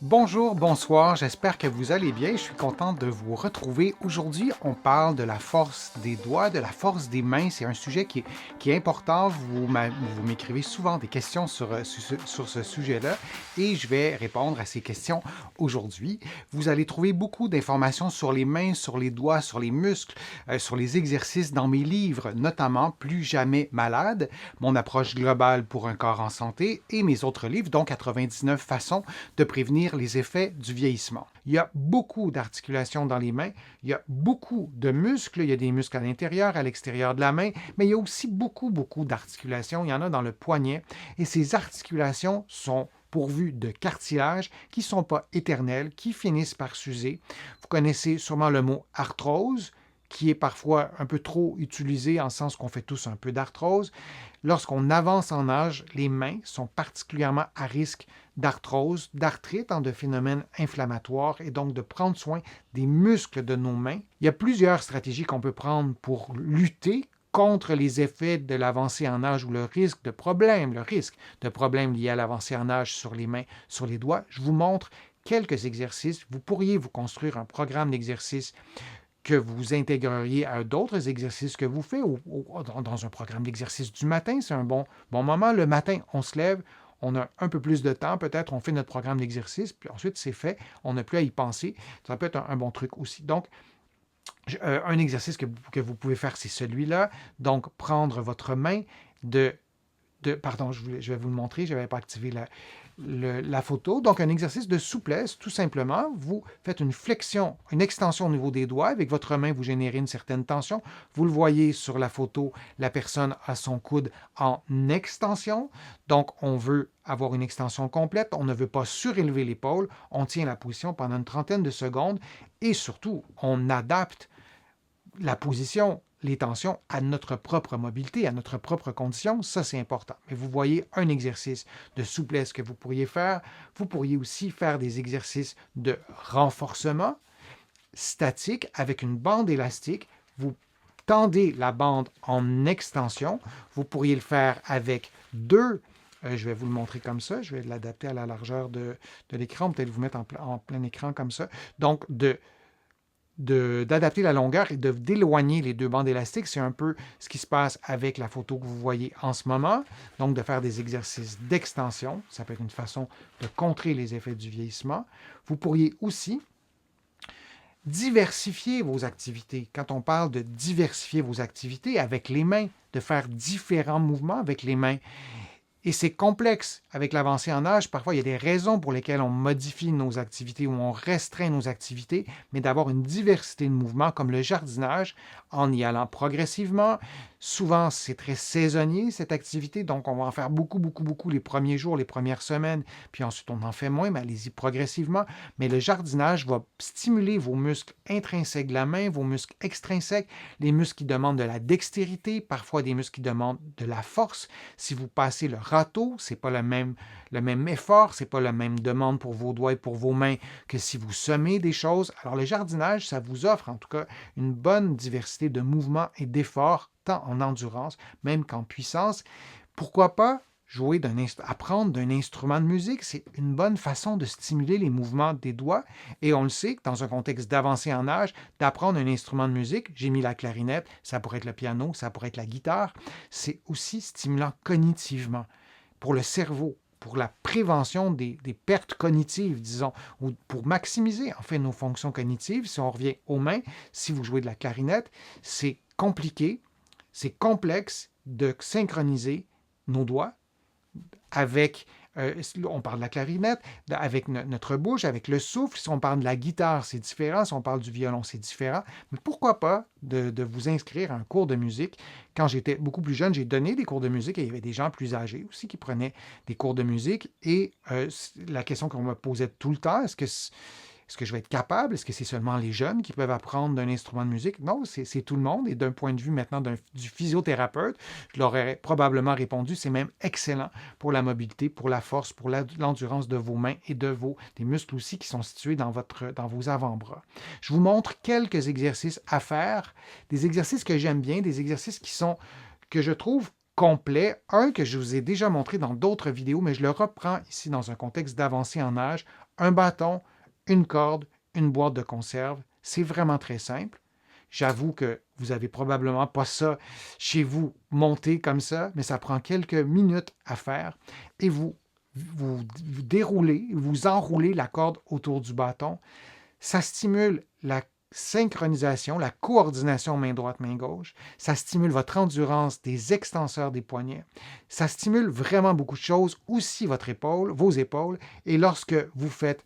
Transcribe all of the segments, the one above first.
Bonjour, bonsoir, j'espère que vous allez bien. Je suis content de vous retrouver. Aujourd'hui, on parle de la force des doigts, de la force des mains. C'est un sujet qui est important. Vous m'écrivez souvent des questions sur ce sujet-là et je vais répondre à ces questions aujourd'hui. Vous allez trouver beaucoup d'informations sur les mains, sur les doigts, sur les muscles, sur les exercices dans mes livres, notamment Plus jamais malade, mon approche globale pour un corps en santé et mes autres livres, dont 99 façons de prévenir les effets du vieillissement. Il y a beaucoup d'articulations dans les mains, il y a beaucoup de muscles, il y a des muscles à l'intérieur, à l'extérieur de la main, mais il y a aussi beaucoup d'articulations, il y en a dans le poignet, et ces articulations sont pourvues de cartilage qui ne sont pas éternels, qui finissent par s'user. Vous connaissez sûrement le mot arthrose, qui est parfois un peu trop utilisé en sens qu'on fait tous un peu d'arthrose. Lorsqu'on avance en âge, les mains sont particulièrement à risque d'arthrose, d'arthrite, de phénomènes inflammatoires et donc de prendre soin des muscles de nos mains. Il y a plusieurs stratégies qu'on peut prendre pour lutter contre les effets de l'avancée en âge ou le risque de problèmes liés à l'avancée en âge sur les mains, sur les doigts. Je vous montre quelques exercices. Vous pourriez vous construire un programme d'exercices que vous intégreriez à d'autres exercices que vous faites dans un programme d'exercice du matin. C'est un bon moment. Le matin, on se lève, on a un peu plus de temps, peut-être on fait notre programme d'exercice, puis ensuite c'est fait, on n'a plus à y penser. Ça peut être un bon truc aussi. Donc, un exercice que vous pouvez faire, c'est celui-là. Donc, prendre votre main pardon, je vais vous le montrer, je n'avais pas activé la photo. Donc, un exercice de souplesse, tout simplement. Vous faites une flexion, une extension au niveau des doigts. Avec votre main, vous générez une certaine tension. Vous le voyez sur la photo, la personne a son coude en extension. Donc, on veut avoir une extension complète. On ne veut pas surélever l'épaule. On tient la position pendant une trentaine de secondes. Et surtout, on adapte la position, les tensions à notre propre mobilité, à notre propre condition, ça c'est important. Mais vous voyez un exercice de souplesse que vous pourriez faire. Vous pourriez aussi faire des exercices de renforcement statique avec une bande élastique. Vous tendez la bande en extension. Vous pourriez le faire avec je vais vous le montrer comme ça. Je vais l'adapter à la largeur de l'écran, peut-être vous mettre en plein écran comme ça. Donc, d'adapter la longueur et d'éloigner les deux bandes élastiques. C'est un peu ce qui se passe avec la photo que vous voyez en ce moment. Donc, de faire des exercices d'extension. Ça peut être une façon de contrer les effets du vieillissement. Vous pourriez aussi diversifier vos activités. Quand on parle de diversifier vos activités avec les mains, de faire différents mouvements avec les mains, et c'est complexe avec l'avancée en âge. Parfois, il y a des raisons pour lesquelles on modifie nos activités ou on restreint nos activités, mais d'avoir une diversité de mouvements comme le jardinage en y allant progressivement. Souvent, c'est très saisonnier, cette activité, donc on va en faire beaucoup les premiers jours, les premières semaines, puis ensuite on en fait moins, mais allez-y progressivement. Mais le jardinage va stimuler vos muscles intrinsèques de la main, vos muscles extrinsèques, les muscles qui demandent de la dextérité, parfois des muscles qui demandent de la force. Si vous passez le râteau, c'est pas le même effort, c'est pas la même demande pour vos doigts et pour vos mains que si vous semez des choses. Alors le jardinage, ça vous offre en tout cas une bonne diversité de mouvements et d'efforts, tant en endurance, même qu'en puissance. Pourquoi pas apprendre d'un instrument de musique? C'est une bonne façon de stimuler les mouvements des doigts. Et on le sait que dans un contexte d'avancée en âge, d'apprendre un instrument de musique, j'ai mis la clarinette, ça pourrait être le piano, ça pourrait être la guitare, c'est aussi stimulant cognitivement pour le cerveau, pour la prévention des pertes cognitives, disons, ou pour maximiser en fait nos fonctions cognitives. Si on revient aux mains, si vous jouez de la clarinette, c'est compliqué, c'est complexe de synchroniser nos doigts avec, on parle de la clarinette, avec notre bouche, avec le souffle. Si on parle de la guitare, c'est différent. Si on parle du violon, c'est différent. Mais pourquoi pas de vous inscrire à un cours de musique? Quand j'étais beaucoup plus jeune, j'ai donné des cours de musique et il y avait des gens plus âgés aussi qui prenaient des cours de musique. Et la question qu'on me posait tout le temps, est-ce que je vais être capable? Est-ce que c'est seulement les jeunes qui peuvent apprendre d'un instrument de musique? Non, c'est tout le monde. Et d'un point de vue maintenant du physiothérapeute, je leur aurais probablement répondu, c'est même excellent pour la mobilité, pour la force, pour l'endurance de vos mains et des muscles aussi qui sont situés dans vos avant-bras. Je vous montre quelques exercices à faire, des exercices que j'aime bien, des exercices que je trouve complet, un que je vous ai déjà montré dans d'autres vidéos, mais je le reprends ici dans un contexte d'avancée en âge, un bâton, une corde, une boîte de conserve. C'est vraiment très simple. J'avoue que vous n'avez probablement pas ça chez vous monté comme ça, mais ça prend quelques minutes à faire et vous déroulez, vous enroulez la corde autour du bâton. Ça stimule la synchronisation, la coordination main droite, main gauche. Ça stimule votre endurance des extenseurs des poignets. Ça stimule vraiment beaucoup de choses, aussi votre épaule, vos épaules. Et lorsque vous faites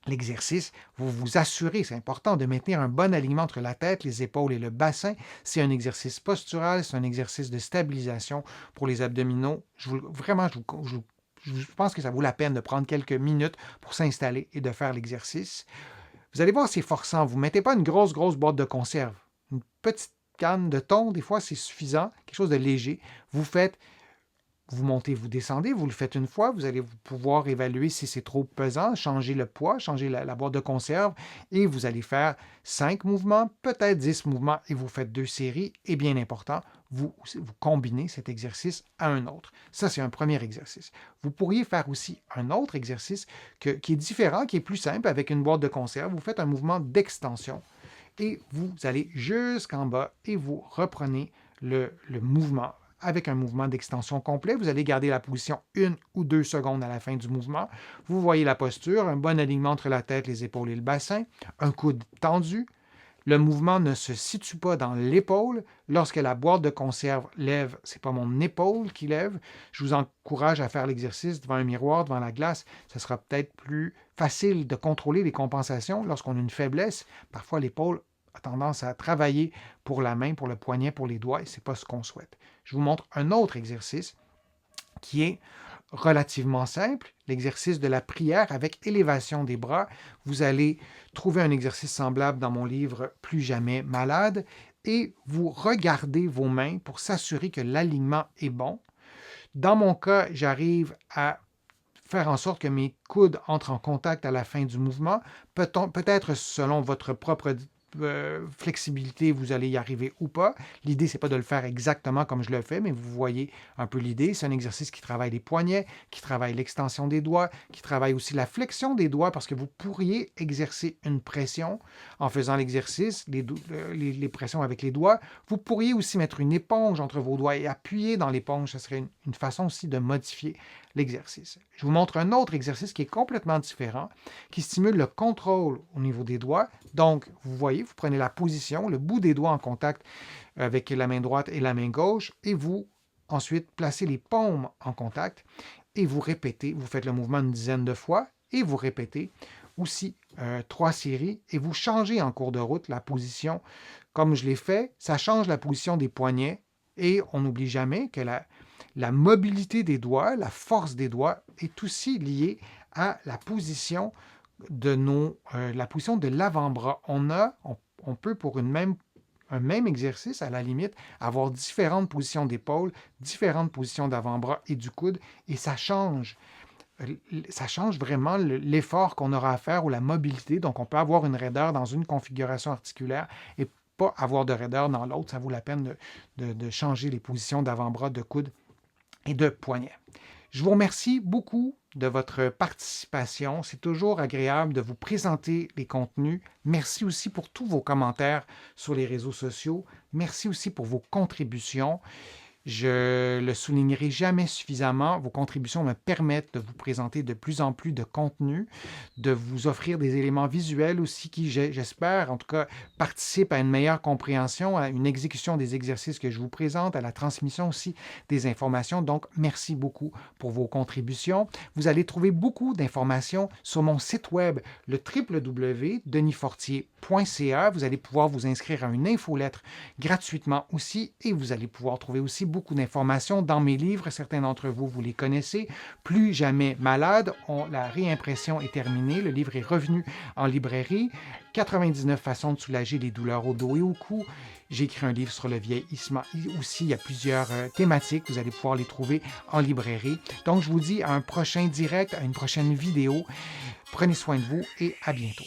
l'exercice, vous vous assurez, c'est important, de maintenir un bon alignement entre la tête, les épaules et le bassin. C'est un exercice postural, c'est un exercice de stabilisation pour les abdominaux. Je pense que ça vaut la peine de prendre quelques minutes pour s'installer et de faire l'exercice. Vous allez voir, c'est forçant. Vous ne mettez pas une grosse boîte de conserve. Une petite canne de thon, des fois, c'est suffisant. Quelque chose de léger. Vous montez, vous descendez, vous le faites une fois, vous allez pouvoir évaluer si c'est trop pesant, changer le poids, changer la boîte de conserve, et vous allez faire 5 mouvements, peut-être 10 mouvements, et vous faites 2 séries, et bien important, vous combinez cet exercice à un autre. Ça, c'est un premier exercice. Vous pourriez faire aussi un autre exercice qui est différent, qui est plus simple, avec une boîte de conserve. Vous faites un mouvement d'extension, et vous allez jusqu'en bas, et vous reprenez le mouvement avec un mouvement d'extension complet. Vous allez garder la position 1 ou 2 secondes à la fin du mouvement. Vous voyez la posture, un bon alignement entre la tête, les épaules et le bassin, un coude tendu. Le mouvement ne se situe pas dans l'épaule. Lorsque la boîte de conserve lève, ce n'est pas mon épaule qui lève. Je vous encourage à faire l'exercice devant un miroir, devant la glace. Ce sera peut-être plus facile de contrôler les compensations lorsqu'on a une faiblesse. Parfois, l'épaule a tendance à travailler pour la main, pour le poignet, pour les doigts, et ce n'est pas ce qu'on souhaite. Je vous montre un autre exercice qui est relativement simple, l'exercice de la prière avec élévation des bras. Vous allez trouver un exercice semblable dans mon livre Plus jamais malade et vous regardez vos mains pour s'assurer que l'alignement est bon. Dans mon cas, j'arrive à faire en sorte que mes coudes entrent en contact à la fin du mouvement. Peut-être selon votre propre flexibilité, vous allez y arriver ou pas. L'idée, c'est pas de le faire exactement comme je le fais, mais vous voyez un peu l'idée. C'est un exercice qui travaille les poignets, qui travaille l'extension des doigts, qui travaille aussi la flexion des doigts parce que vous pourriez exercer une pression en faisant l'exercice, les pressions avec les doigts. Vous pourriez aussi mettre une éponge entre vos doigts et appuyer dans l'éponge. Ce serait une façon aussi de modifier l'exercice. Je vous montre un autre exercice qui est complètement différent, qui stimule le contrôle au niveau des doigts. Donc, vous voyez, vous prenez la position, le bout des doigts en contact avec la main droite et la main gauche, et vous ensuite placez les paumes en contact et vous répétez, vous faites le mouvement une dizaine de fois et vous répétez aussi 3 séries et vous changez en cours de route la position. Comme je l'ai fait, ça change la position des poignets et on n'oublie jamais que la mobilité des doigts, la force des doigts est aussi liée à la position la position de l'avant-bras. On peut pour un même exercice, à la limite, avoir différentes positions d'épaule, différentes positions d'avant-bras et du coude, et ça change vraiment l'effort qu'on aura à faire ou la mobilité. Donc, on peut avoir une raideur dans une configuration articulaire et pas avoir de raideur dans l'autre. Ça vaut la peine de changer les positions d'avant-bras, de coude et de poignet. Je vous remercie beaucoup de votre participation. C'est toujours agréable de vous présenter les contenus. Merci aussi pour tous vos commentaires sur les réseaux sociaux. Merci aussi pour vos contributions. Je le soulignerai jamais suffisamment. Vos contributions me permettent de vous présenter de plus en plus de contenu, de vous offrir des éléments visuels aussi qui, j'espère, en tout cas, participent à une meilleure compréhension, à une exécution des exercices que je vous présente, à la transmission aussi des informations. Donc, merci beaucoup pour vos contributions. Vous allez trouver beaucoup d'informations sur mon site web, le www.denisfortier.ca. Vous allez pouvoir vous inscrire à une infolettre gratuitement aussi et vous allez pouvoir trouver aussi beaucoup d'informations dans mes livres. Certains d'entre vous, vous les connaissez. Plus jamais malade, la réimpression est terminée. Le livre est revenu en librairie. 99 façons de soulager les douleurs au dos et au cou. J'ai écrit un livre sur le vieillissement aussi. Il y a plusieurs thématiques. Vous allez pouvoir les trouver en librairie. Donc, je vous dis à un prochain direct, à une prochaine vidéo. Prenez soin de vous et à bientôt.